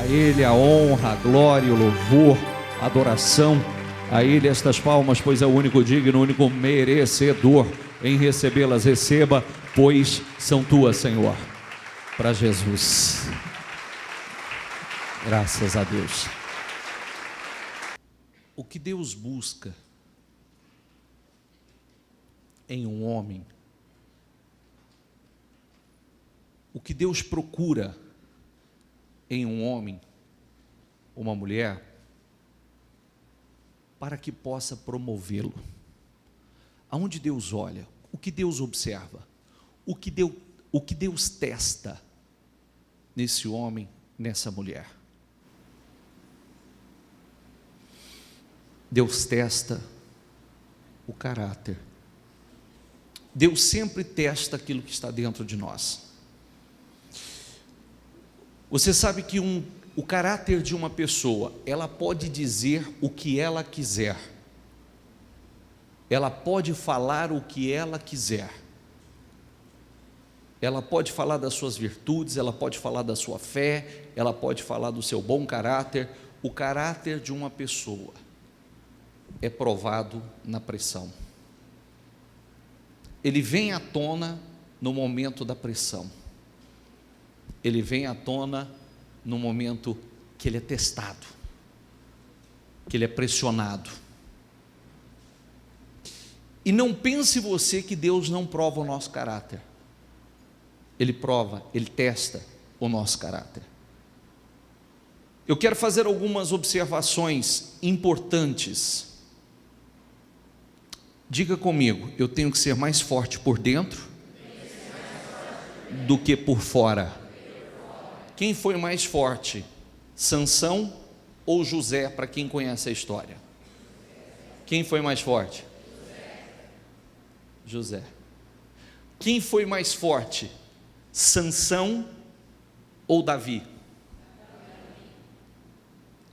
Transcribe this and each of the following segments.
Ele a honra, a glória, o louvor, a adoração. A Ele estas palmas, pois é o único digno, o único merecedor em recebê-las. Receba, pois são tuas, Senhor. Para Jesus. Graças a Deus. O que Deus busca em um homem, o que Deus procura em um homem, uma mulher, para que possa promovê-lo. Aonde Deus olha, o que Deus observa, o que Deus testa nesse homem, nessa mulher. Deus testa o caráter. Deus sempre testa aquilo que está dentro de nós. Você sabe que o caráter de uma pessoa, ela pode dizer o que ela quiser, ela pode falar o que ela quiser, ela pode falar das suas virtudes, ela pode falar da sua fé, ela pode falar do seu bom caráter. O caráter de uma pessoa é provado na pressão. Ele vem à tona no momento da pressão. Ele vem à tona no momento que ele é testado, que ele é pressionado. E não pense você que Deus não prova o nosso caráter. Ele prova, Ele testa o nosso caráter. Eu quero fazer algumas observações importantes. Diga comigo, eu tenho que ser mais forte por dentro do que por fora. Quem foi mais forte, Sansão ou José, para quem conhece a história? Quem foi mais forte? José. Quem foi mais forte, Sansão ou Davi?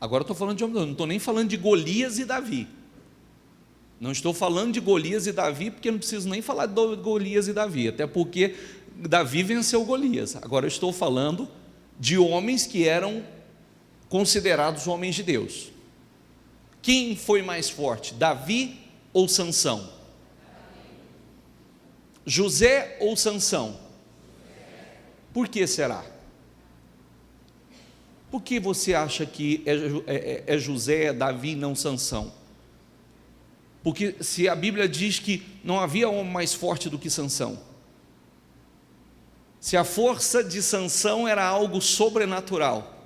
Agora eu estou falando de homem, não estou nem falando de Golias e Davi. Não estou falando de Golias e Davi, porque não preciso nem falar de Golias e Davi, até porque Davi venceu Golias. Agora eu estou falando de homens que eram considerados homens de Deus. Quem foi mais forte, Davi ou Sansão? José ou Sansão? Por que será? Por que você acha que é José, é Davi, não Sansão? Porque se a Bíblia diz que não havia homem mais forte do que Sansão, se a força de Sansão era algo sobrenatural,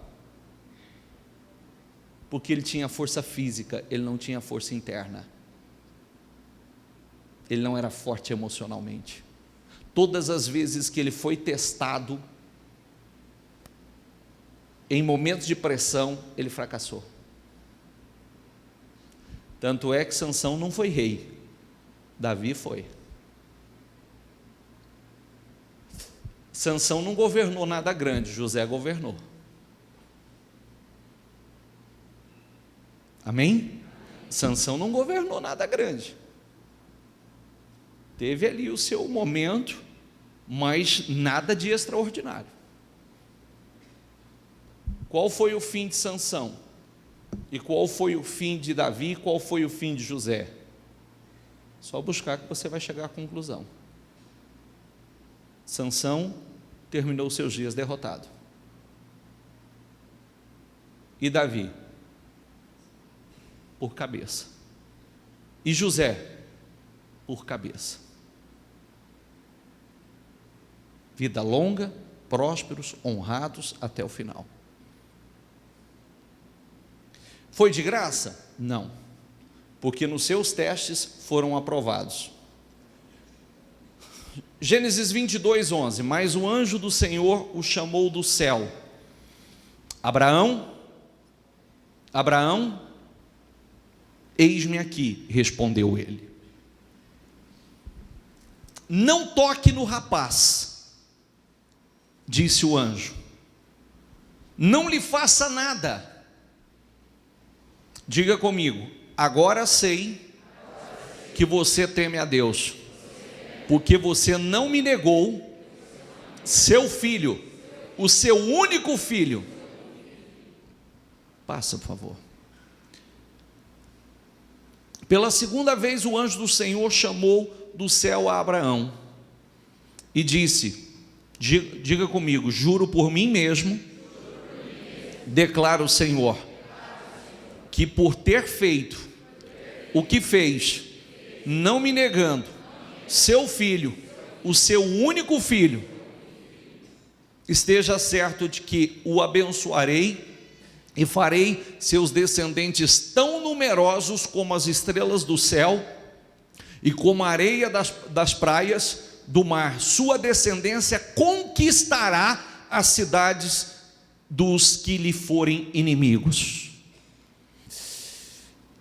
porque ele tinha força física, ele não tinha força interna, ele não era forte emocionalmente. Todas as vezes que ele foi testado, em momentos de pressão, ele fracassou. Tanto é que Sansão não foi rei, Davi foi. Sansão não governou nada grande, José governou. Amém? Sansão não governou nada grande. Teve ali o seu momento, mas nada de extraordinário. Qual foi o fim de Sansão? E qual foi o fim de Davi? Qual foi o fim de José? Só buscar que você vai chegar à conclusão. Sansão terminou seus dias derrotado. E Davi? Por cabeça. E José? Por cabeça. Vida longa, prósperos, honrados até o final. Foi de graça? Não, porque nos seus testes foram aprovados. Gênesis 22, 11. Mas o anjo do Senhor o chamou do céu. Abraão, Abraão, eis-me aqui, respondeu ele. Não toque no rapaz, disse o anjo, não lhe faça nada. Diga comigo, agora sei que você teme a Deus, porque você não me negou seu filho, o seu único filho. Passa, por favor. Pela segunda vez o anjo do Senhor chamou do céu a Abraão e disse, diga comigo, juro por mim mesmo, declara o Senhor, que por ter feito o que fez, não me negando seu filho, o seu único filho, esteja certo de que o abençoarei e farei seus descendentes tão numerosos como as estrelas do céu e como a areia das praias do mar. Sua descendência conquistará as cidades dos que lhe forem inimigos.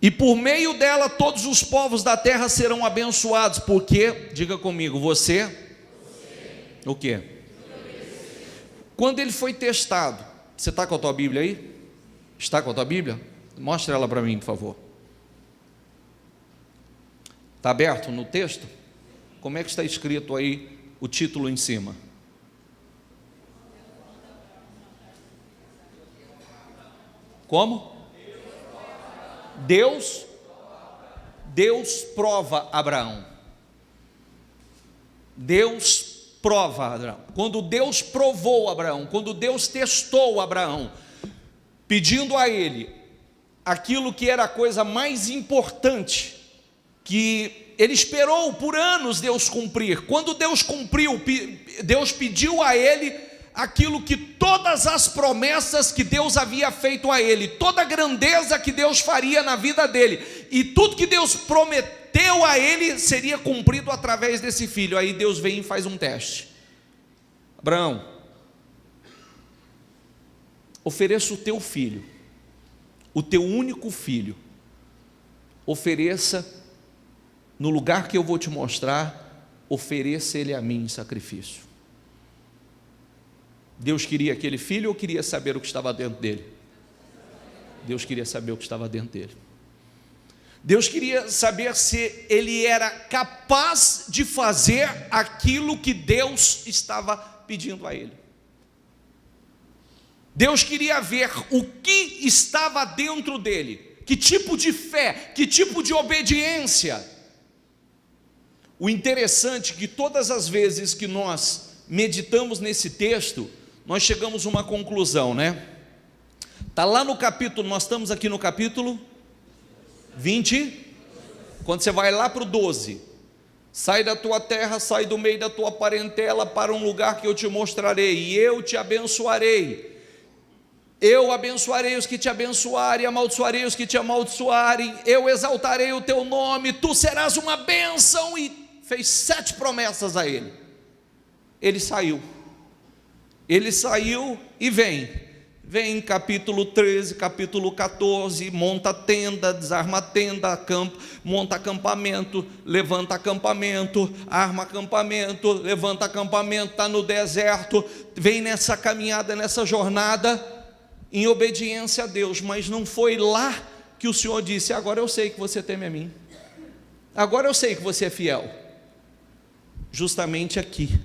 E por meio dela todos os povos da terra serão abençoados, porque, diga comigo, você. O quê? Quando ele foi testado, você está com a tua Bíblia aí? Está com a tua Bíblia? Mostra ela para mim, por favor. Está aberto no texto? Como é que está escrito aí o título em cima? Como? Deus prova Abraão. Deus prova Abraão. Quando Deus provou Abraão, quando Deus testou Abraão, pedindo a ele aquilo que era a coisa mais importante, que ele esperou por anos Deus cumprir. Quando Deus cumpriu, Deus pediu a ele aquilo que todas as promessas que Deus havia feito a ele, toda a grandeza que Deus faria na vida dele, e tudo que Deus prometeu a ele seria cumprido através desse filho. Aí Deus vem e faz um teste. Abraão, ofereça o teu filho, o teu único filho, ofereça no lugar que eu vou te mostrar, ofereça ele a mim em sacrifício. Deus queria aquele filho ou queria saber o que estava dentro dele? Deus queria saber o que estava dentro dele. Deus queria saber se ele era capaz de fazer aquilo que Deus estava pedindo a ele. Deus queria ver o que estava dentro dele, que tipo de fé, que tipo de obediência. O interessante é que todas as vezes que nós meditamos nesse texto, nós chegamos a uma conclusão, né? Está lá no capítulo, nós estamos aqui no capítulo 20, quando você vai lá para o 12, sai da tua terra, sai do meio da tua parentela para um lugar que eu te mostrarei, e eu te abençoarei. Eu abençoarei os que te abençoarem, amaldiçoarei os que te amaldiçoarem, eu exaltarei o teu nome, tu serás uma bênção. E fez 7 promessas a ele. Ele saiu e vem capítulo 13, capítulo 14, monta tenda, desarma tenda, monta acampamento, levanta acampamento, arma acampamento, levanta acampamento, está no deserto, vem nessa caminhada, nessa jornada, em obediência a Deus. Mas não foi lá que o Senhor disse: agora eu sei que você teme a mim, agora eu sei que você é fiel. Justamente aqui,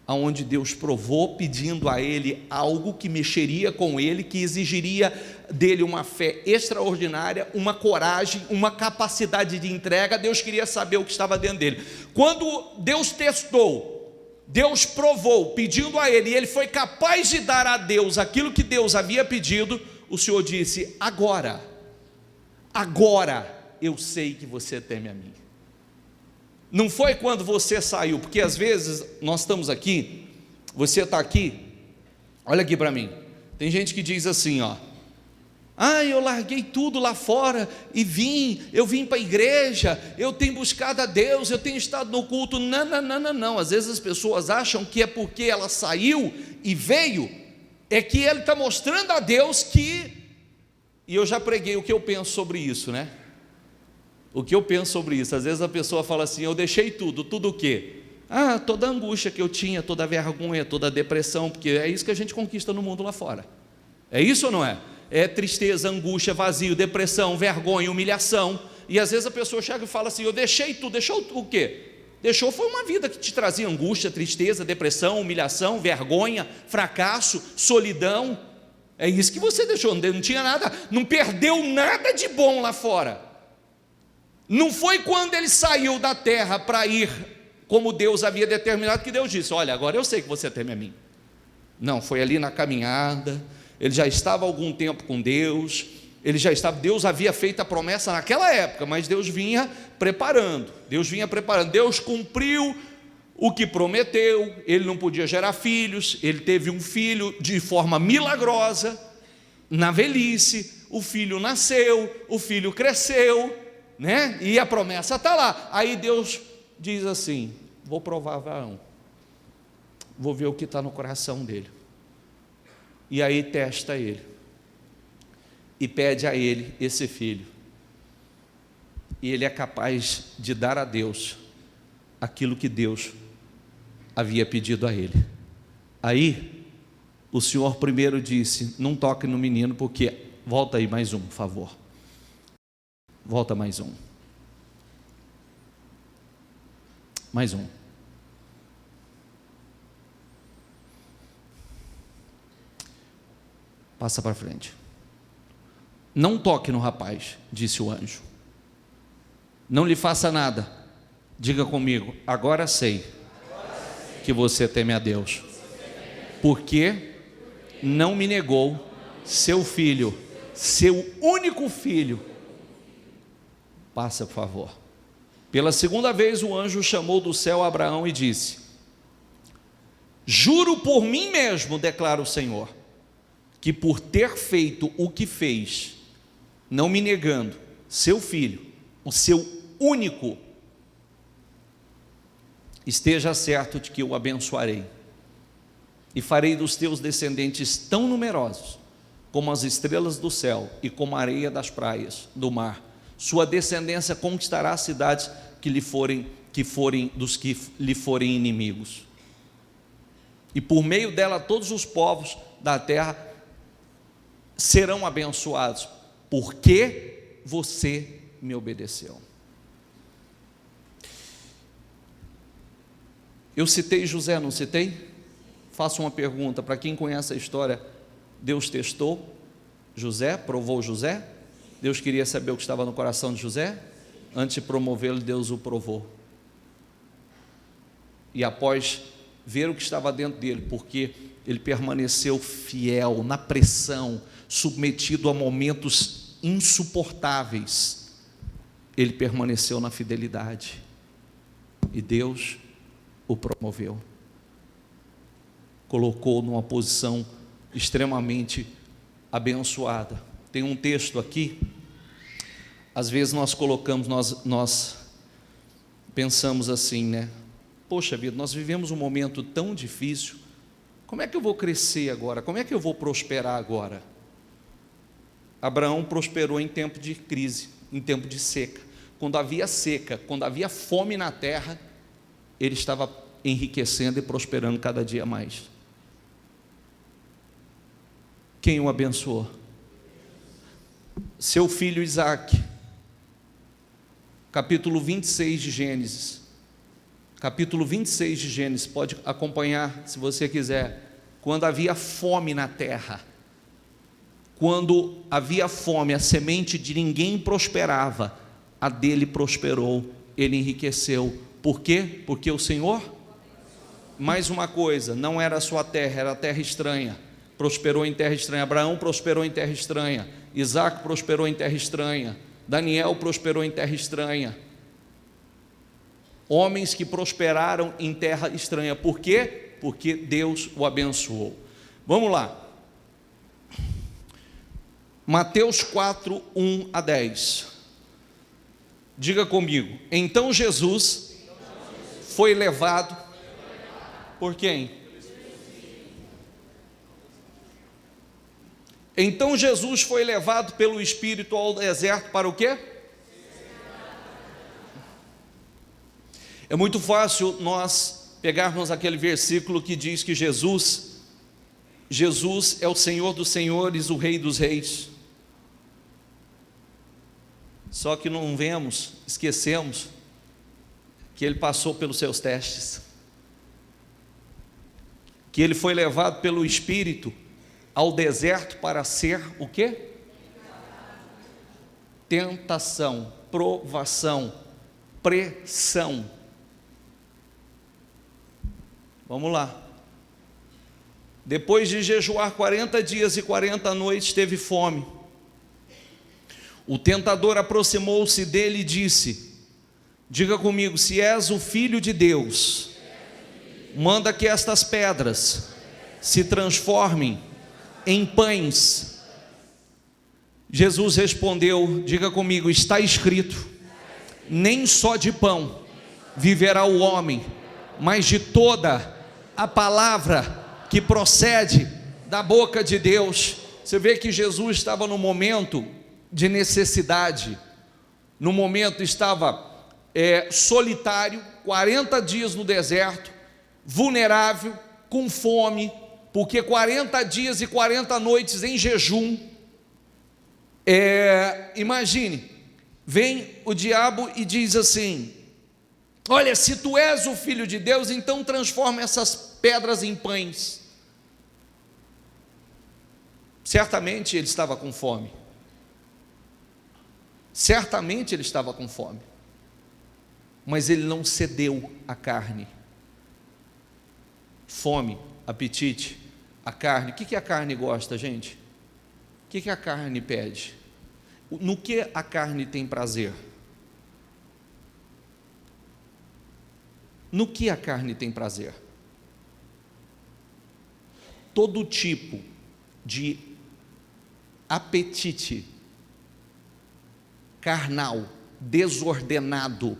aonde Deus provou, pedindo a ele algo que mexeria com ele, que exigiria dele uma fé extraordinária, uma coragem, uma capacidade de entrega. Deus queria saber o que estava dentro dele. Quando Deus testou, Deus provou, pedindo a ele, e ele foi capaz de dar a Deus aquilo que Deus havia pedido, o Senhor disse: agora eu sei que você teme a mim. Não foi quando você saiu, porque às vezes nós estamos aqui, você está aqui, olha aqui para mim, tem gente que diz assim, ó: eu larguei tudo lá fora e eu vim para a igreja, eu tenho buscado a Deus, eu tenho estado no culto. Não, às vezes as pessoas acham que é porque ela saiu e veio, é que ele está mostrando a Deus que, e eu já preguei o que eu penso sobre isso, né? O que eu penso sobre isso? Às vezes a pessoa fala assim: eu deixei tudo o quê? Toda a angústia que eu tinha, toda a vergonha, toda a depressão, porque é isso que a gente conquista no mundo lá fora. É isso ou não é? É tristeza, angústia, vazio, depressão, vergonha, humilhação. E às vezes a pessoa chega e fala assim: eu deixei tudo. Deixou o quê? Deixou foi uma vida que te trazia angústia, tristeza, depressão, humilhação, vergonha, fracasso, solidão. É isso que você deixou, não tinha nada, não perdeu nada de bom lá fora. Não foi quando ele saiu da terra para ir como Deus havia determinado que Deus disse: olha, agora eu sei que você teme a mim. Não, foi ali na caminhada, ele já estava há algum tempo com Deus, Deus havia feito a promessa naquela época, mas Deus vinha preparando, Deus cumpriu o que prometeu. Ele não podia gerar filhos, ele teve um filho de forma milagrosa, na velhice, o filho nasceu, o filho cresceu, né? E a promessa está lá. Aí Deus diz assim: vou provar Abraão, vou ver o que está no coração dele. E aí testa ele, e pede a ele esse filho, e ele é capaz de dar a Deus aquilo que Deus havia pedido a ele. Aí o Senhor primeiro disse: não toque no menino, porque, volta aí mais um, por favor, volta mais um, passa para frente. Não toque no rapaz, disse o anjo, não lhe faça nada. Diga comigo: agora sei que você teme a Deus, porque não me negou seu filho, seu único filho. Passa, por favor. Pela segunda vez o anjo chamou do céu Abraão e disse: juro por mim mesmo, declara o Senhor, que por ter feito o que fez, não me negando seu filho, o seu único, esteja certo de que eu o abençoarei, e farei dos teus descendentes tão numerosos como as estrelas do céu e como a areia das praias do mar. Sua descendência conquistará as cidades que lhe forem inimigos, e por meio dela todos os povos da terra serão abençoados, porque você me obedeceu. Eu citei José, não citei? Faço uma pergunta para quem conhece a história. Deus testou José, provou José. Deus queria saber o que estava no coração de José. Antes de promovê-lo, Deus o provou. E após ver o que estava dentro dele, porque ele permaneceu fiel na pressão, submetido a momentos insuportáveis, ele permaneceu na fidelidade, e Deus o promoveu, colocou numa posição extremamente abençoada. Tem um texto aqui, às vezes nós colocamos, nós pensamos assim, né? Poxa vida, nós vivemos um momento tão difícil, como é que eu vou crescer agora? Como é que eu vou prosperar agora? Abraão prosperou em tempo de crise, em tempo de seca. Quando havia fome na terra, ele estava enriquecendo e prosperando cada dia mais. Quem o abençoou? Seu filho Isaque. Capítulo 26 de Gênesis. Capítulo 26 de Gênesis, pode acompanhar se você quiser. Quando havia fome na terra, quando havia fome, a semente de ninguém prosperava, a dele prosperou, ele enriqueceu. Por quê? Porque o Senhor, mais uma coisa, não era a sua terra, era a terra estranha, prosperou em terra estranha. Abraão prosperou em terra estranha, Isaque prosperou em terra estranha, Daniel prosperou em terra estranha. Homens que prosperaram em terra estranha. Por quê? Porque Deus o abençoou. Vamos lá, Mateus 4, 1 a 10. Diga comigo: então Jesus foi levado por quem? Então Jesus foi levado pelo Espírito ao deserto para o quê? É muito fácil nós pegarmos aquele versículo que diz que Jesus é o Senhor dos senhores, o Rei dos reis. Só que não vemos, esquecemos que ele passou pelos seus testes, que ele foi levado pelo Espírito ao deserto para ser o quê? Tentação, provação, pressão. Vamos lá. Depois de jejuar 40 dias e 40 noites, teve fome. O tentador aproximou-se dele e disse: diga comigo, se és o Filho de Deus, manda que estas pedras se transformem em pães. Jesus respondeu, diga comigo, está escrito: nem só de pão viverá o homem, mas de toda a palavra que procede da boca de Deus. Você vê que Jesus estava no momento de necessidade, no momento estava solitário, 40 dias no deserto, vulnerável, com fome, porque 40 dias e 40 noites em jejum. Imagine, vem o diabo e diz assim: olha, se tu és o Filho de Deus, então transforma essas pedras em pães. Certamente ele estava com fome. Certamente ele estava com fome. Mas ele não cedeu à carne. Fome, apetite, a carne. O que a carne gosta, gente? O que a carne pede? No que a carne tem prazer? No que a carne tem prazer? Todo tipo de apetite carnal, desordenado,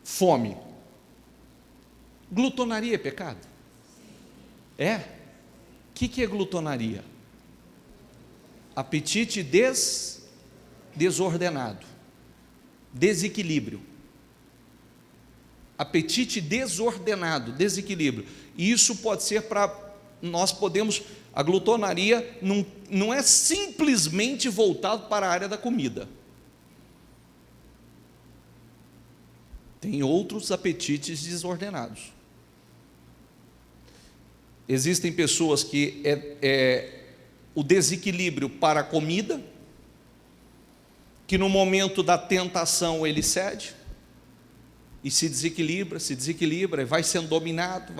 fome. Glutonaria é pecado? É? O que é glutonaria? Apetite desordenado, desequilíbrio. Apetite desordenado, desequilíbrio. E isso pode ser a glutonaria não é simplesmente voltado para a área da comida. Tem outros apetites desordenados. Existem pessoas que o desequilíbrio para a comida, que no momento da tentação ele cede, e se desequilibra, e vai sendo dominado,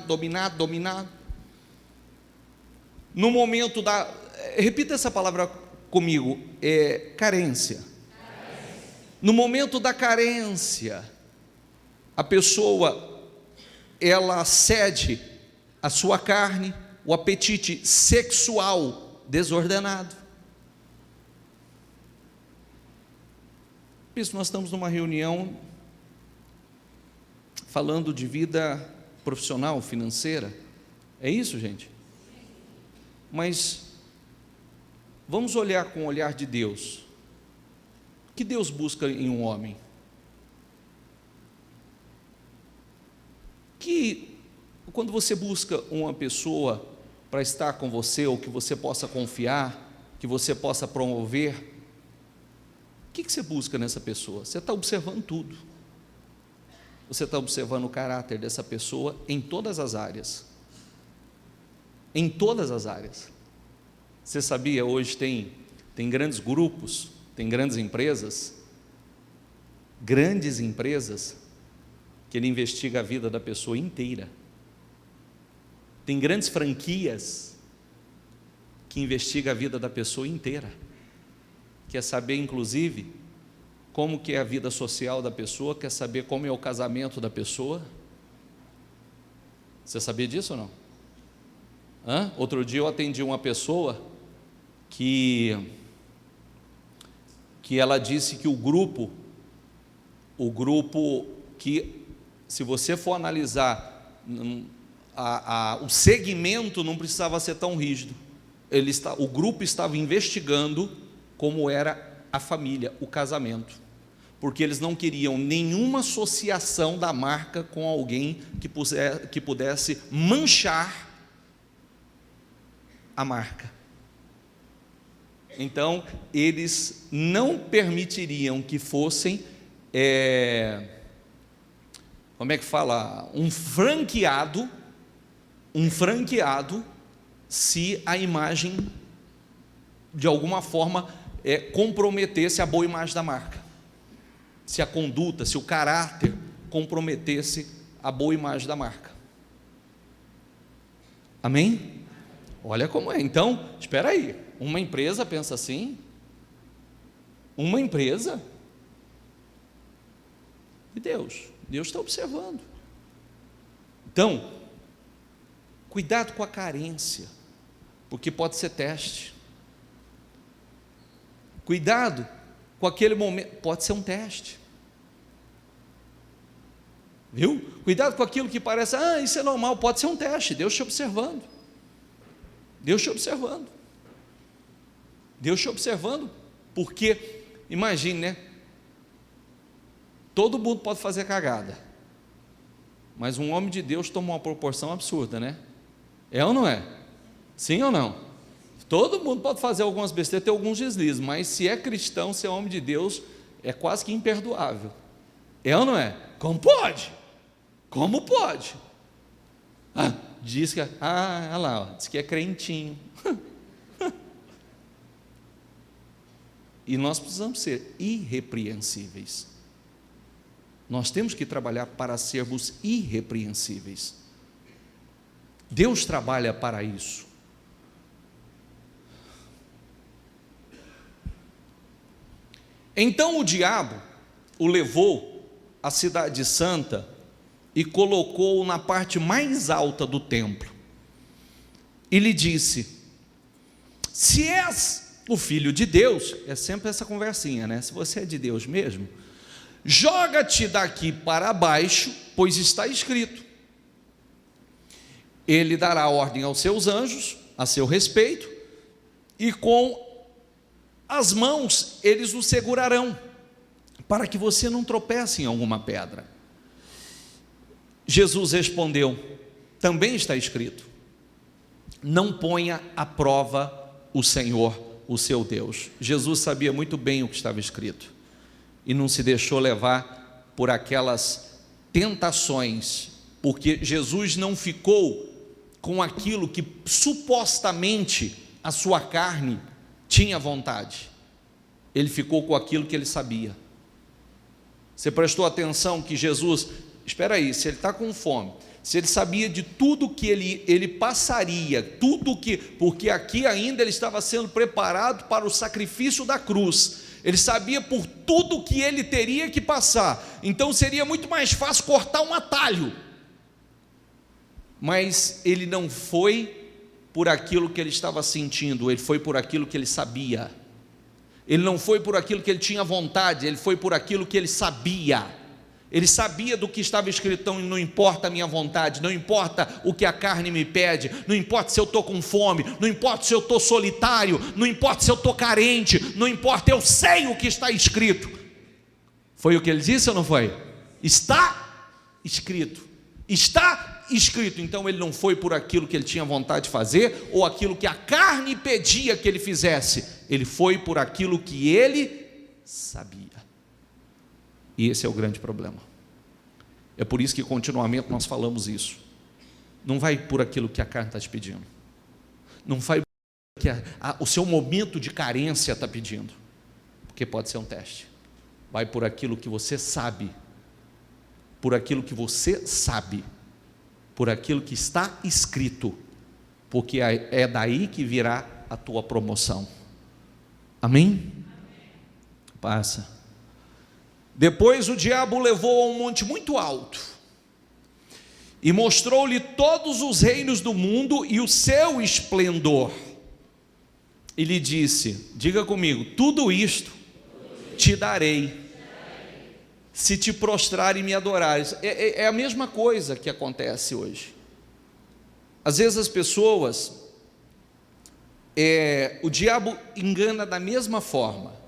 dominado. No momento repita essa palavra comigo, carência. No momento da carência, a pessoa, ela cede a sua carne, o apetite sexual desordenado. Por isso nós estamos numa reunião falando de vida profissional, financeira. É isso, gente? Mas vamos olhar com o olhar de Deus. O que Deus busca em um homem? Que quando você busca uma pessoa para estar com você, ou que você possa confiar, que você possa promover, o que você busca nessa pessoa? Você está observando tudo. Você está observando o caráter dessa pessoa em todas as áreas. Em todas as áreas. Você sabia, hoje tem grandes grupos, tem grandes empresas que ele investiga a vida da pessoa inteira. Tem grandes franquias que investigam a vida da pessoa inteira. Quer saber, inclusive, como que é a vida social da pessoa, quer saber como é o casamento da pessoa. Você sabia disso ou não? Outro dia eu atendi uma pessoa que ela disse que o grupo que, se você for analisar, o segmento não precisava ser tão rígido. O grupo estava investigando como era a família, o casamento, porque eles não queriam nenhuma associação da marca com alguém que pudesse manchar a marca. Então, eles não permitiriam que fossem como é que fala? Um franqueado, se a imagem, de alguma forma, comprometesse a boa imagem da marca. Se a conduta, se o caráter comprometesse a boa imagem da marca. Amém? Olha como é. Então, espera aí, uma empresa pensa assim? Uma empresa? E Deus está observando. Então, cuidado com a carência, porque pode ser teste. Cuidado com aquele momento, pode ser um teste. Viu? Cuidado com aquilo que parece, isso é normal, pode ser um teste. Deus te observando. Deus te observando. Deus te observando, porque, imagine, né? Todo mundo pode fazer cagada, mas um homem de Deus toma uma proporção absurda, né? É ou não é? Sim ou não? Todo mundo pode fazer algumas besteiras, ter alguns deslizes, mas se é cristão, se é homem de Deus, é quase que imperdoável. É ou não é? Como pode? Como pode? Diz que, olha lá, diz que é crentinho. E nós precisamos ser irrepreensíveis. Nós temos que trabalhar para sermos irrepreensíveis. Deus trabalha para isso. Então o diabo o levou à cidade santa e colocou-o na parte mais alta do templo. E lhe disse: se és o filho de Deus, é sempre essa conversinha, né? Se você é de Deus mesmo, joga-te daqui para baixo, pois está escrito: ele dará ordem aos seus anjos a seu respeito, e com as mãos eles o segurarão, para que você não tropece em alguma pedra. Jesus respondeu: também está escrito: não ponha à prova o Senhor, o seu Deus. Jesus sabia muito bem o que estava escrito, e não se deixou levar por aquelas tentações, porque Jesus não ficou com aquilo que supostamente a sua carne tinha vontade. Ele ficou com aquilo que ele sabia. Você prestou atenção que Jesus, espera aí, se ele está com fome, se ele sabia de tudo que ele passaria, porque aqui ainda ele estava sendo preparado para o sacrifício da cruz, ele sabia por tudo que ele teria que passar, então seria muito mais fácil cortar um atalho, mas ele não foi por aquilo que ele estava sentindo, ele foi por aquilo que ele sabia. Ele não foi por aquilo que ele tinha vontade, ele foi por aquilo que ele sabia. Ele sabia do que estava escrito: então, não importa a minha vontade, não importa o que a carne me pede, não importa se eu estou com fome, não importa se eu estou solitário, não importa se eu estou carente, não importa, eu sei o que está escrito. Foi o que ele disse ou não foi? Está escrito. Está escrito. Então ele não foi por aquilo que ele tinha vontade de fazer, ou aquilo que a carne pedia que ele fizesse, ele foi por aquilo que ele sabia. E esse é o grande problema. É por isso que continuamente nós falamos isso. Não vai por aquilo que a carne está te pedindo, não vai por aquilo que o seu momento de carência está pedindo, porque pode ser um teste. Vai por aquilo que você sabe, por aquilo que você sabe, por aquilo que está escrito, porque é daí que virá a tua promoção. Amém? Passa. Depois o diabo o levou a um monte muito alto e mostrou-lhe todos os reinos do mundo e o seu esplendor, e lhe disse, diga comigo, tudo isto te darei, se te prostrar e me adorares. É a mesma coisa que acontece hoje. Às vezes as pessoas, o diabo engana da mesma forma,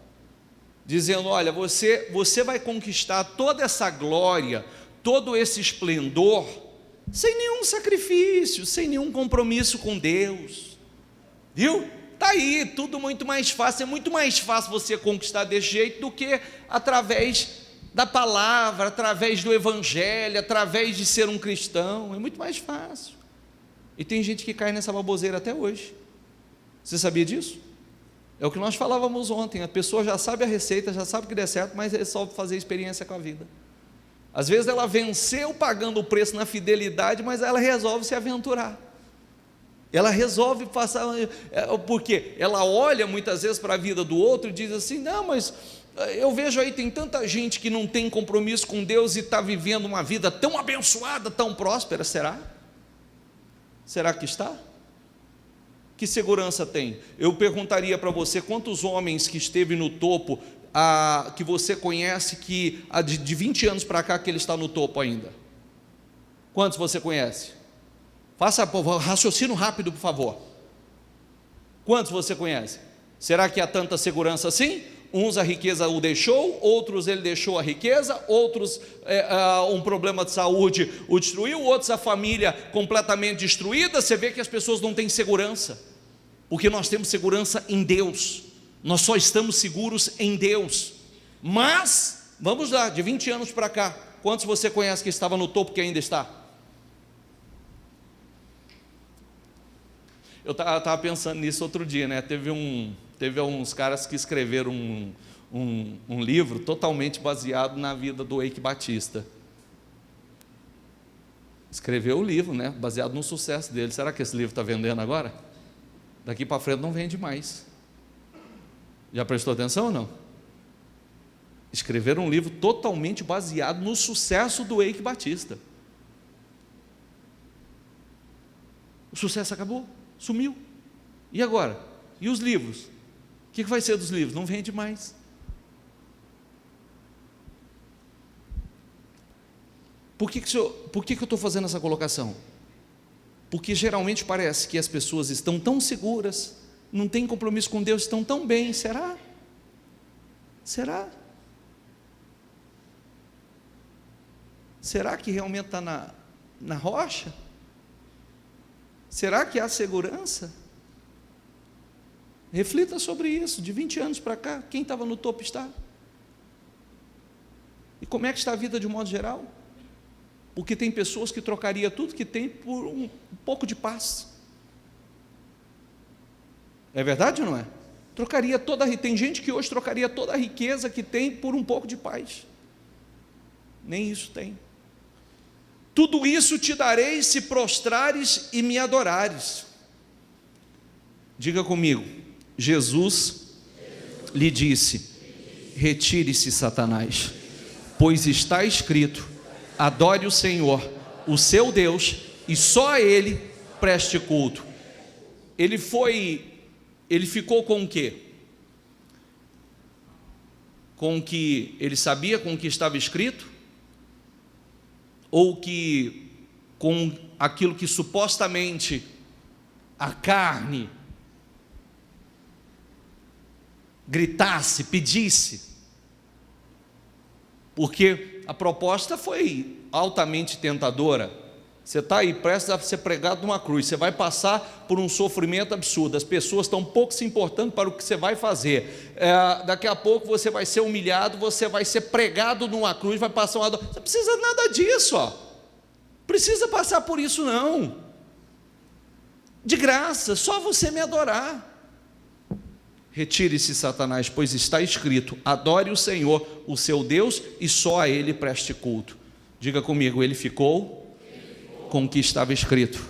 dizendo, olha, você vai conquistar toda essa glória, todo esse esplendor, sem nenhum sacrifício, sem nenhum compromisso com Deus, viu? Está aí, tudo muito mais fácil, é muito mais fácil você conquistar desse jeito do que através da palavra, através do evangelho, através de ser um cristão. É muito mais fácil. E tem gente que cai nessa baboseira até hoje. Você sabia disso? É o que nós falávamos ontem. A pessoa já sabe a receita, já sabe que der certo, mas resolve fazer experiência com a vida. Às vezes ela venceu pagando o preço na fidelidade, mas ela resolve se aventurar. Ela resolve passar, porque ela olha muitas vezes para a vida do outro e diz assim: não, mas eu vejo aí, tem tanta gente que não tem compromisso com Deus e está vivendo uma vida tão abençoada, tão próspera. Será? Será que está? Que segurança tem? Eu perguntaria para você, quantos homens que esteve no topo, que você conhece, que de 20 anos para cá que ele está no topo ainda? Quantos você conhece? Faça raciocínio rápido, por favor. Quantos você conhece? Será que há tanta segurança assim? Uns a riqueza o deixou, outros ele deixou a riqueza, outros um problema de saúde o destruiu, outros a família completamente destruída. Você vê que as pessoas não têm segurança, porque nós temos segurança em Deus, nós só estamos seguros em Deus. Mas, vamos lá, de 20 anos para cá, quantos você conhece que estava no topo que ainda está? Eu estava pensando nisso outro dia, né? Teve uns caras que escreveram um livro totalmente baseado na vida do Eike Batista. Escreveu o livro, né? Baseado no sucesso dele. Será que esse livro está vendendo agora? Daqui para frente não vende mais. Já prestou atenção ou não? Escreveram um livro totalmente baseado no sucesso do Eike Batista. O sucesso acabou. Sumiu. E agora? E os livros? O que vai ser dos livros? Não vende mais. Por que eu estou fazendo essa colocação? Porque geralmente parece que as pessoas estão tão seguras, não têm compromisso com Deus, estão tão bem. Será? Será? Será que realmente está na rocha? Será que há segurança? Reflita sobre isso. De 20 anos para cá, quem estava no topo está? E como é que está a vida de um modo geral? Porque tem pessoas que trocariam tudo que tem por um pouco de paz. É verdade ou não é? Tem gente que hoje trocaria toda a riqueza que tem por um pouco de paz. Nem isso tem. Tudo isso te darei se prostrares e me adorares. Diga comigo, Jesus lhe disse: retire-se, Satanás, pois está escrito: adore o Senhor, o seu Deus, e só a Ele preste culto. Ele ficou com o quê? Com o que ele sabia, com o que estava escrito? Ou com aquilo que supostamente a carne gritasse, pedisse? Porque a proposta foi altamente tentadora. Você está aí, prestes a ser pregado numa cruz, você vai passar por um sofrimento absurdo, as pessoas estão um pouco se importando para o que você vai fazer, daqui a pouco você vai ser humilhado, você vai ser pregado numa cruz, vai passar uma dor. Você não precisa nada disso, precisa passar por isso não, de graça, só você me adorar. Retire-se, Satanás, pois está escrito: adore o Senhor, o seu Deus, e só a Ele preste culto. Diga comigo, ele ficou com o que estava escrito,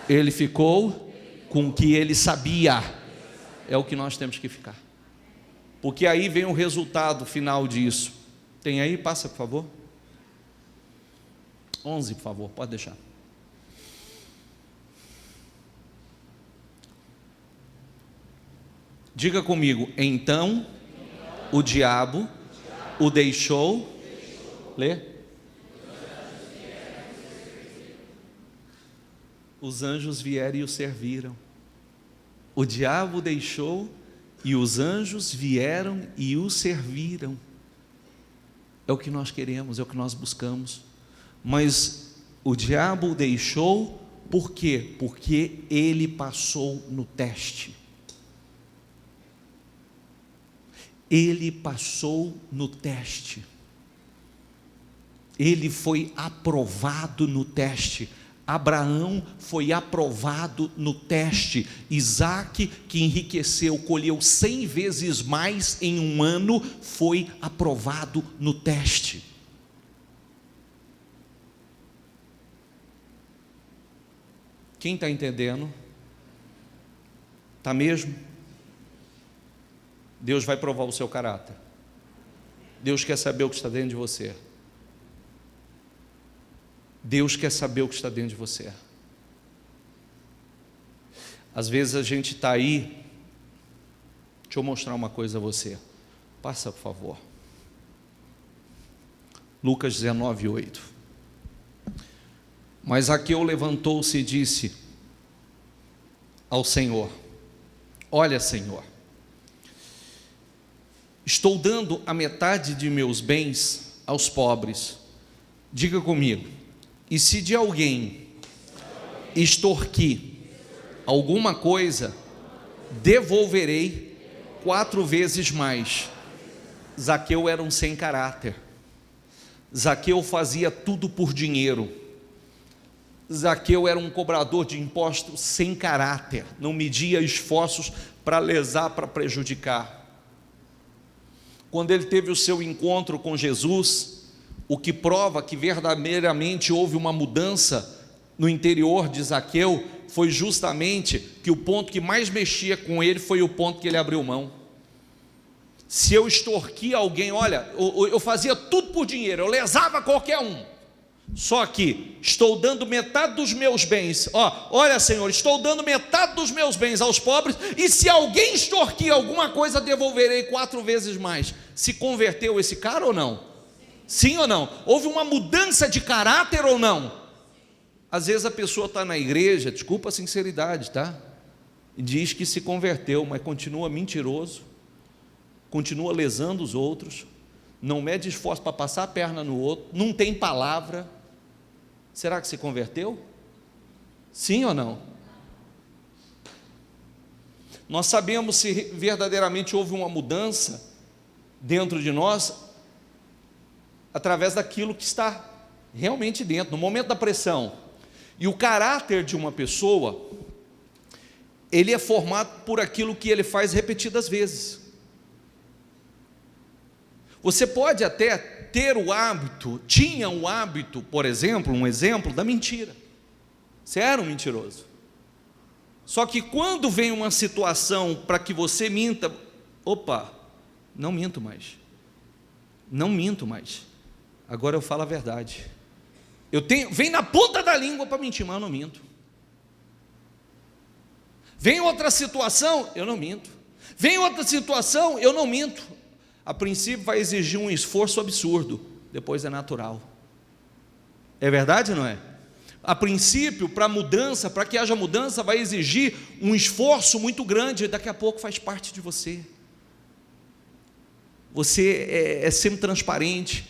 ele ficou com o que ele sabia. É o que nós temos que ficar, porque aí vem o resultado final disso. Tem aí? Passa, por favor. 11, por favor, pode deixar. Diga comigo, então o diabo o deixou. Lê. Os anjos vieram e o serviram. O diabo o deixou e os anjos vieram e o serviram. É o que nós queremos, é o que nós buscamos. Mas o diabo o deixou, por quê? Porque ele passou no teste. Ele passou no teste. Ele foi aprovado no teste. Abraão foi aprovado no teste. Isaque, que enriqueceu, colheu 100 vezes mais em um ano, foi aprovado no teste. Quem está entendendo? Está mesmo? Deus vai provar o seu caráter. Deus quer saber o que está dentro de você. Deus quer saber o que está dentro de você. Às vezes a gente está aí. Deixa eu mostrar uma coisa a você. Passa, por favor. Lucas 19, 8. Mas Zaqueu levantou-se e disse ao Senhor: olha, Senhor, estou dando a metade de meus bens aos pobres. Diga comigo. E se de alguém extorquir alguma coisa, devolverei 4 vezes mais. Zaqueu era um sem caráter. Zaqueu fazia tudo por dinheiro. Zaqueu era um cobrador de impostos sem caráter, não media esforços para lesar, para prejudicar. Quando ele teve o seu encontro com Jesus, o que prova que verdadeiramente houve uma mudança no interior de Zaqueu, foi justamente que o ponto que mais mexia com ele foi o ponto que ele abriu mão. Se eu extorquia alguém, olha, eu fazia tudo por dinheiro, eu lesava qualquer um, só que estou dando metade dos meus bens, olha, Senhor, estou dando metade dos meus bens aos pobres, e se alguém extorquir alguma coisa, devolverei 4 vezes mais. Se converteu esse cara ou não? Sim ou não? Houve uma mudança de caráter ou não? Às vezes a pessoa está na igreja, desculpa a sinceridade, tá? E diz que se converteu, mas continua mentiroso, continua lesando os outros, não mede esforço para passar a perna no outro, não tem palavra. Será que se converteu? Sim ou não? Nós sabemos se verdadeiramente houve uma mudança dentro de nós, através daquilo que está realmente dentro, no momento da pressão. E o caráter de uma pessoa, ele é formado por aquilo que ele faz repetidas vezes. Você pode até ter o hábito, tinha o hábito, por exemplo, um exemplo da mentira. Você era um mentiroso. Só que quando vem uma situação para que você minta, opa, não minto mais. Não minto mais. Agora eu falo a verdade. Vem na ponta da língua para mentir, mas eu não minto. Vem outra situação, eu não minto. Vem outra situação, eu não minto. A princípio vai exigir um esforço absurdo, depois é natural. É verdade ou não é? A princípio, para mudança, para que haja mudança, vai exigir um esforço muito grande, daqui a pouco faz parte de você. Você é sempre transparente,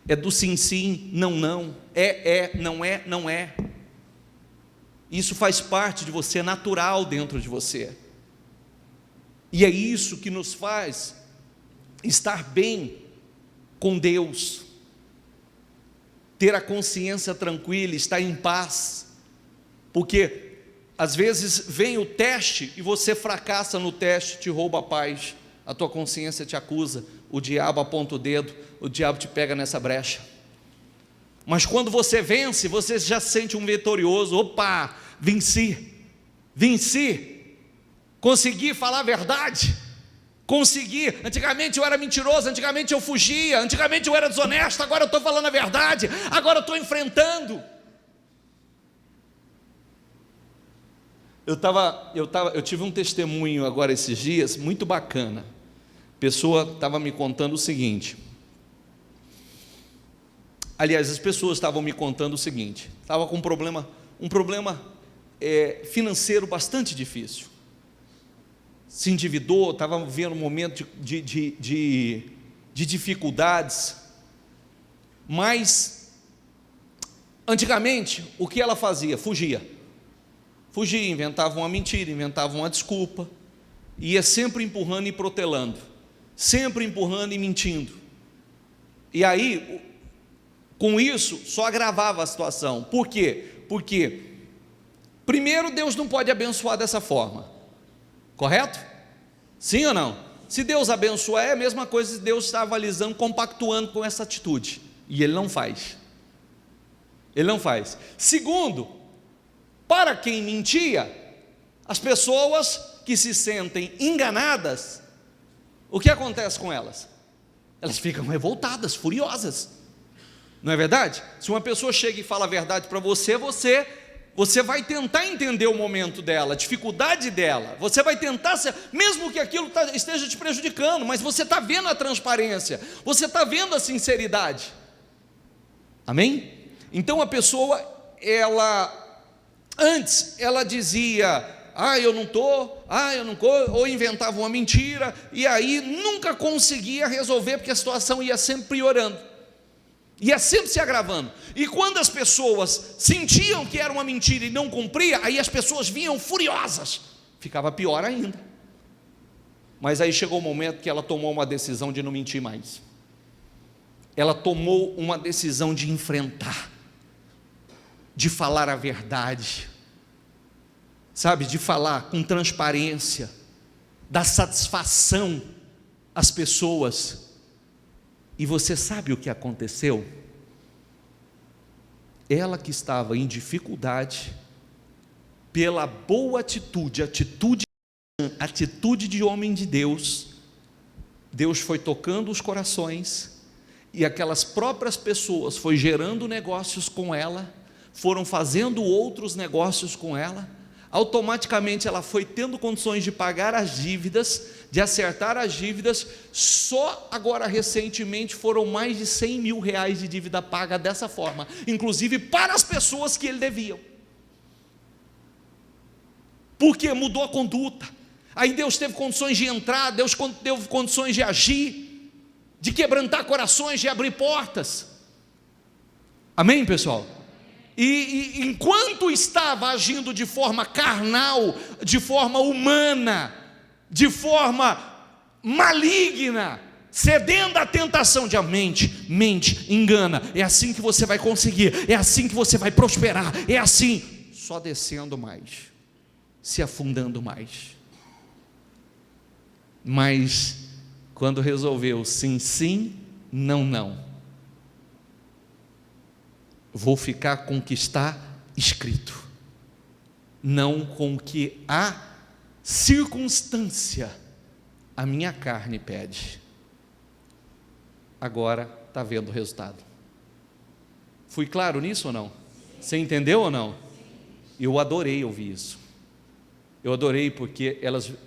é do sim, sim, não, não, não é, não é. Isso faz parte de você, é natural dentro de você. E é isso que nos faz estar bem com Deus, ter a consciência tranquila, estar em paz, porque às vezes vem o teste e você fracassa no teste, te rouba a paz, a tua consciência te acusa, o diabo aponta o dedo, o diabo te pega nessa brecha. Mas quando você vence, você já se sente um vitorioso. Opa, venci, consegui falar a verdade, consegui. Antigamente eu era mentiroso, antigamente eu fugia, antigamente eu era desonesto, agora eu estou falando a verdade, agora eu estou enfrentando. Eu tive um testemunho agora esses dias, muito bacana. A pessoa estava me contando o seguinte, aliás, as pessoas estavam me contando o seguinte, estava com um problema financeiro bastante difícil, se endividou, estava vivendo um momento de dificuldades, mas antigamente o que ela fazia? Fugia, inventava uma mentira, inventava uma desculpa, ia sempre empurrando e protelando, sempre empurrando e mentindo. E aí Com isso, só agravava a situação. Por quê? Porque, primeiro, Deus não pode abençoar dessa forma, correto? Sim ou não? Se Deus abençoar, é a mesma coisa se Deus está avalizando, compactuando com essa atitude, e Ele não faz. Ele não faz. Segundo, para quem mentia, as pessoas que se sentem enganadas, o que acontece com elas? Elas ficam revoltadas, furiosas, não é verdade? Se uma pessoa chega e fala a verdade para você, você vai tentar entender o momento dela, a dificuldade dela, você vai tentar, mesmo que aquilo esteja te prejudicando, mas você está vendo a transparência, você está vendo a sinceridade, amém? Então a pessoa, antes ela dizia, eu não estou, ou inventava uma mentira, e aí nunca conseguia resolver, porque a situação ia sempre piorando, ia sempre se agravando, e quando as pessoas sentiam que era uma mentira e não cumpria, aí as pessoas vinham furiosas, ficava pior ainda. Mas aí chegou o momento que ela tomou uma decisão de não mentir mais, ela tomou uma decisão de enfrentar, de falar a verdade, sabe, de falar com transparência, dar satisfação às pessoas. E você sabe o que aconteceu? Ela que estava em dificuldade, pela boa atitude de homem de Deus, Deus foi tocando os corações, e aquelas próprias pessoas foi gerando negócios com ela, foram fazendo outros negócios com ela, automaticamente ela foi tendo condições de pagar as dívidas, de acertar as dívidas. Só agora recentemente foram mais de 100 mil reais de dívida paga dessa forma, inclusive para as pessoas que ele deviam, porque mudou a conduta. Aí Deus teve condições de entrar, Deus teve condições de agir, de quebrantar corações, de abrir portas, amém, pessoal? E enquanto estava agindo de forma carnal, de forma humana, de forma maligna, cedendo à tentação de mente, engana, é assim que você vai conseguir, é assim que você vai prosperar, é assim, só descendo mais, se afundando mais. Mas quando resolveu sim, sim, não, não, vou ficar com o que está escrito, não com o que a circunstância, a minha carne pede. Agora está vendo o resultado. Fui claro nisso ou não? Você entendeu ou não? Eu adorei ouvir isso. Eu adorei, porque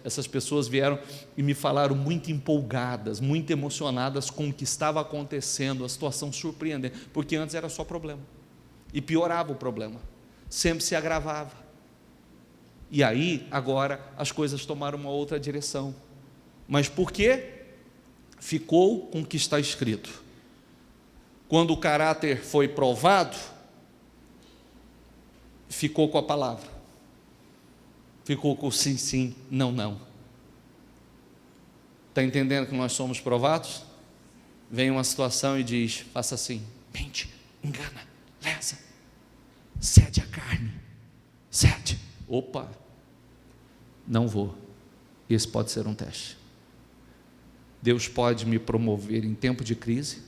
essas pessoas vieram e me falaram muito empolgadas, muito emocionadas com o que estava acontecendo, a situação surpreendente, porque antes era só problema, e piorava o problema, sempre se agravava. E aí, agora, as coisas tomaram uma outra direção. Mas por quê? Ficou com o que está escrito. Quando o caráter foi provado, ficou com a palavra, ficou com o sim, sim, não, não. Está entendendo que nós somos provados? Vem uma situação e diz, faça assim, mente, engana, lesa, cede a carne, cede. Opa, não vou. Esse pode ser um teste. Deus pode me promover em tempo de crise,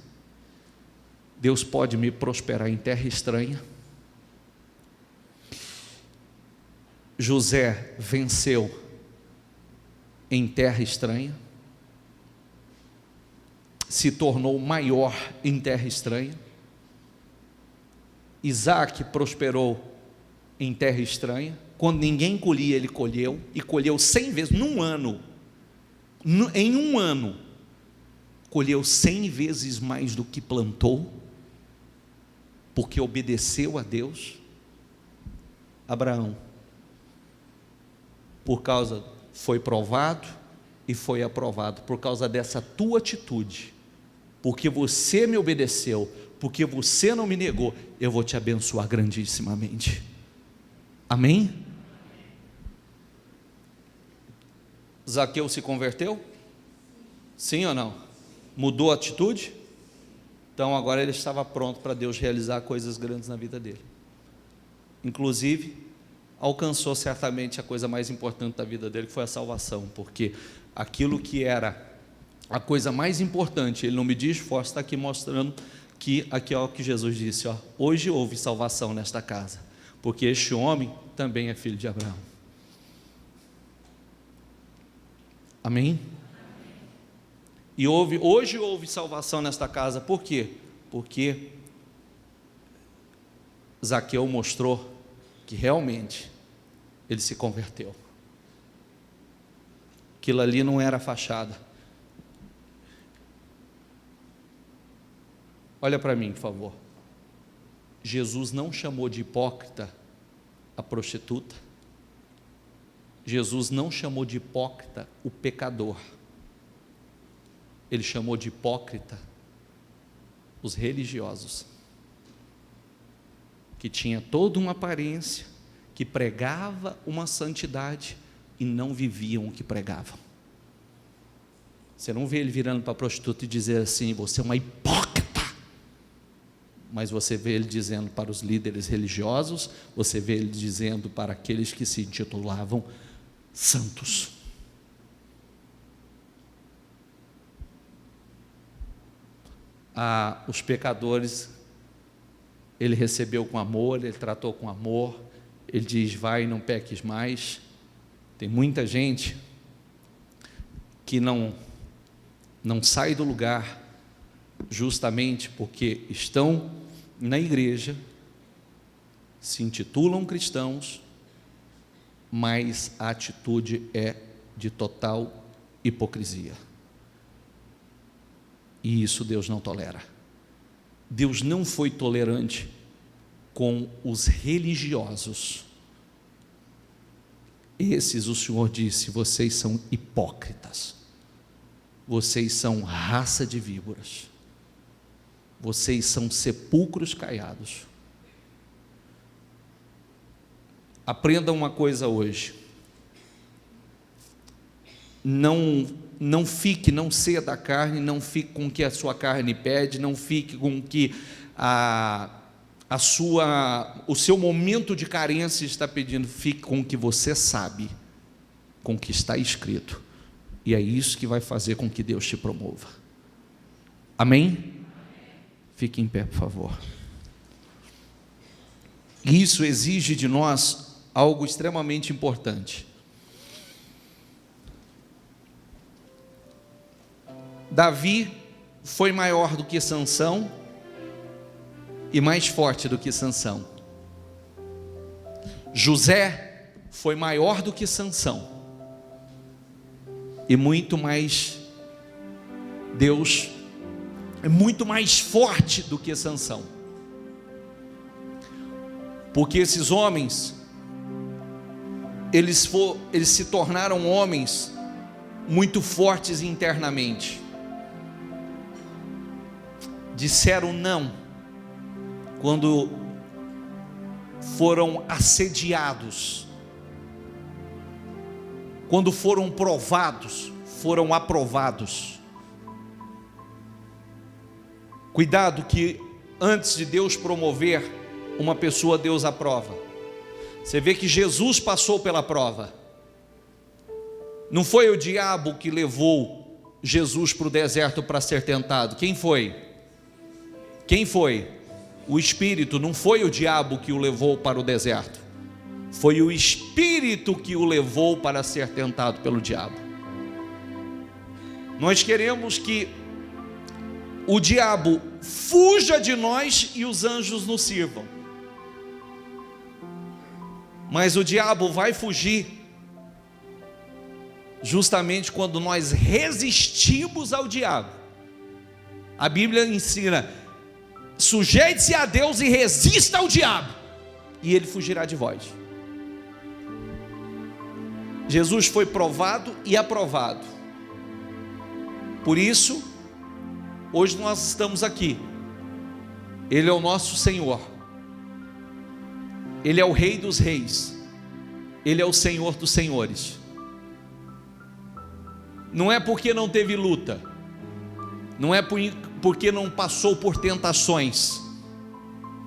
Deus pode me prosperar em terra estranha. José venceu em terra estranha, se tornou maior em terra estranha. Isaac prosperou em terra estranha, quando ninguém colhia, ele colheu, e colheu 100 vezes, num ano, em um ano, colheu 100 vezes mais do que plantou, porque obedeceu a Deus. Abraão, foi provado e foi aprovado, por causa dessa tua atitude, porque você me obedeceu, porque você não me negou, eu vou te abençoar grandissimamente, amém? Zaqueu se converteu? Sim ou não? Mudou a atitude? Então agora ele estava pronto para Deus realizar coisas grandes na vida dele. Inclusive, alcançou certamente a coisa mais importante da vida dele, que foi a salvação, porque aquilo que era a coisa mais importante, ele não media esforço, está aqui mostrando que aqui é o que Jesus disse, ó, hoje houve salvação nesta casa, porque este homem também é filho de Abraão. Amém? E hoje houve salvação nesta casa, por quê? Porque Zaqueu mostrou que realmente ele se converteu. Aquilo ali não era fachada. Olha para mim, por favor. Jesus não chamou de hipócrita a prostituta. Jesus não chamou de hipócrita o pecador. Ele chamou de hipócrita os religiosos, que tinha toda uma aparência, que pregava uma santidade e não viviam o que pregavam. Você não vê ele virando para a prostituta e dizer assim, você é uma hipócrita, mas você vê ele dizendo para os líderes religiosos, você vê ele dizendo para aqueles que se intitulavam santos. Os pecadores ele recebeu com amor, ele tratou com amor, ele diz, vai, não peques mais. Tem muita gente que não sai do lugar, justamente porque estão na igreja, se intitulam cristãos, mas a atitude é de total hipocrisia. E isso Deus não tolera. Deus não foi tolerante com os religiosos. Esses o Senhor disse, vocês são hipócritas, vocês são raça de víboras, vocês são sepulcros caiados. Aprenda uma coisa hoje, não fique, não ceda a carne, não fique com o que a sua carne pede, não fique com o que o seu momento de carência está pedindo, fique com o que você sabe, com o que está escrito, e é isso que vai fazer com que Deus te promova. Amém? Fique em pé, por favor. Isso exige de nós algo extremamente importante. Davi foi maior do que Sansão e mais forte do que Sansão. José foi maior do que Sansão e muito mais, Deus é muito mais forte do que Sansão, porque esses homens eles se tornaram homens muito fortes internamente. Disseram não quando foram assediados, quando foram provados, foram aprovados. Cuidado que antes de Deus promover uma pessoa, Deus aprova. Você vê que Jesus passou pela prova. Não foi o diabo que levou Jesus para o deserto para ser tentado. Quem foi? Quem foi? O Espírito. Não foi o diabo que o levou para o deserto, foi o Espírito que o levou para ser tentado pelo diabo. Nós queremos que o diabo fuja de nós e os anjos nos sirvam, mas o diabo vai fugir justamente quando nós resistimos ao diabo. A Bíblia ensina, sujeite-se a Deus e resista ao diabo, e ele fugirá de vós. Jesus foi provado e aprovado. Por isso, hoje nós estamos aqui. Ele é o nosso Senhor, Ele é o Rei dos Reis, Ele é o Senhor dos Senhores. Não é porque não teve luta, não é porque não passou por tentações.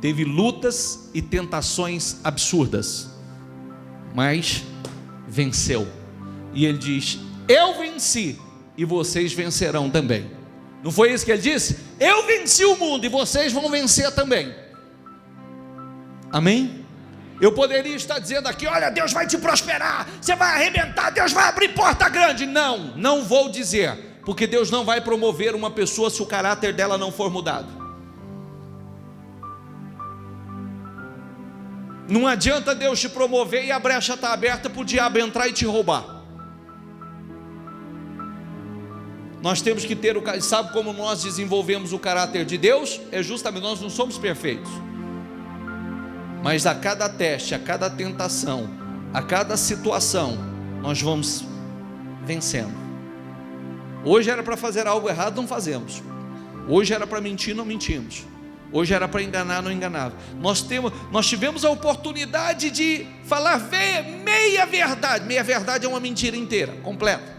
Teve lutas e tentações absurdas, mas venceu. E ele diz: eu venci e vocês vencerão também. Não foi isso que ele disse? Eu venci o mundo e vocês vão vencer também. Amém? Eu poderia estar dizendo aqui: olha, Deus vai te prosperar, você vai arrebentar, Deus vai abrir porta grande. Não, não vou dizer, porque Deus não vai promover uma pessoa se o caráter dela não for mudado. Não adianta Deus te promover e a brecha está aberta para o diabo entrar e te roubar. Nós temos que ter sabe como nós desenvolvemos o caráter de Deus? É justamente, nós não somos perfeitos, mas a cada teste, a cada tentação, a cada situação, nós vamos vencendo. Hoje era para fazer algo errado, não fazemos. Hoje era para mentir, não mentimos. Hoje era para enganar, não enganava. Nós tivemos a oportunidade de falar meia verdade. Meia verdade é uma mentira inteira, completa.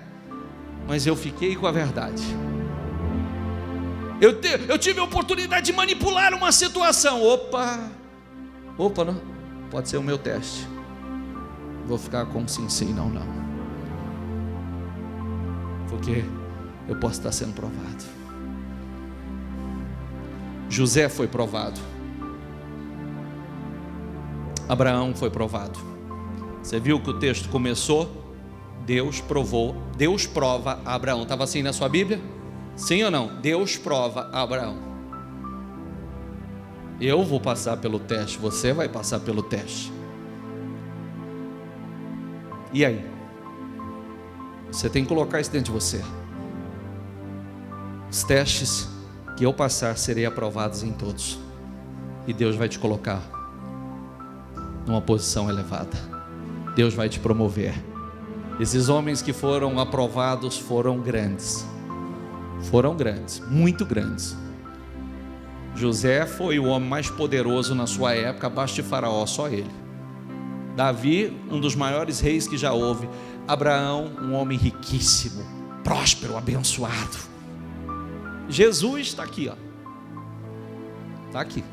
Mas eu fiquei com a verdade. Eu tive a oportunidade de manipular uma situação. Opa, não, pode ser o meu teste. Vou ficar com sim, não. Porque eu posso estar sendo provado. José foi provado. Abraão foi provado. Você viu que o texto começou? Deus provou, Deus prova a Abraão. Estava assim na sua Bíblia? Sim ou não? Deus prova a Abraão. Eu vou passar pelo teste, você vai passar pelo teste. E aí? Você tem que colocar isso dentro de você. Os testes que eu passar, serei aprovados em todos. E Deus vai te colocar numa posição elevada. Deus vai te promover. Esses homens que foram aprovados foram grandes. Foram grandes, muito grandes. José foi o homem mais poderoso na sua época, abaixo de Faraó, só ele. Davi, um dos maiores reis que já houve. Abraão, um homem riquíssimo, próspero, abençoado. Jesus está aqui, ó. Está aqui.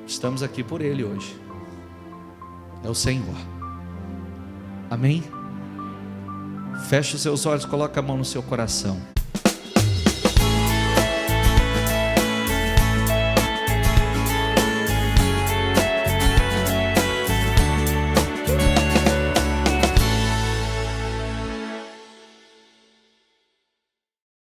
Estamos aqui por Ele hoje. É o Senhor. Amém? Feche os seus olhos, coloque a mão no seu coração.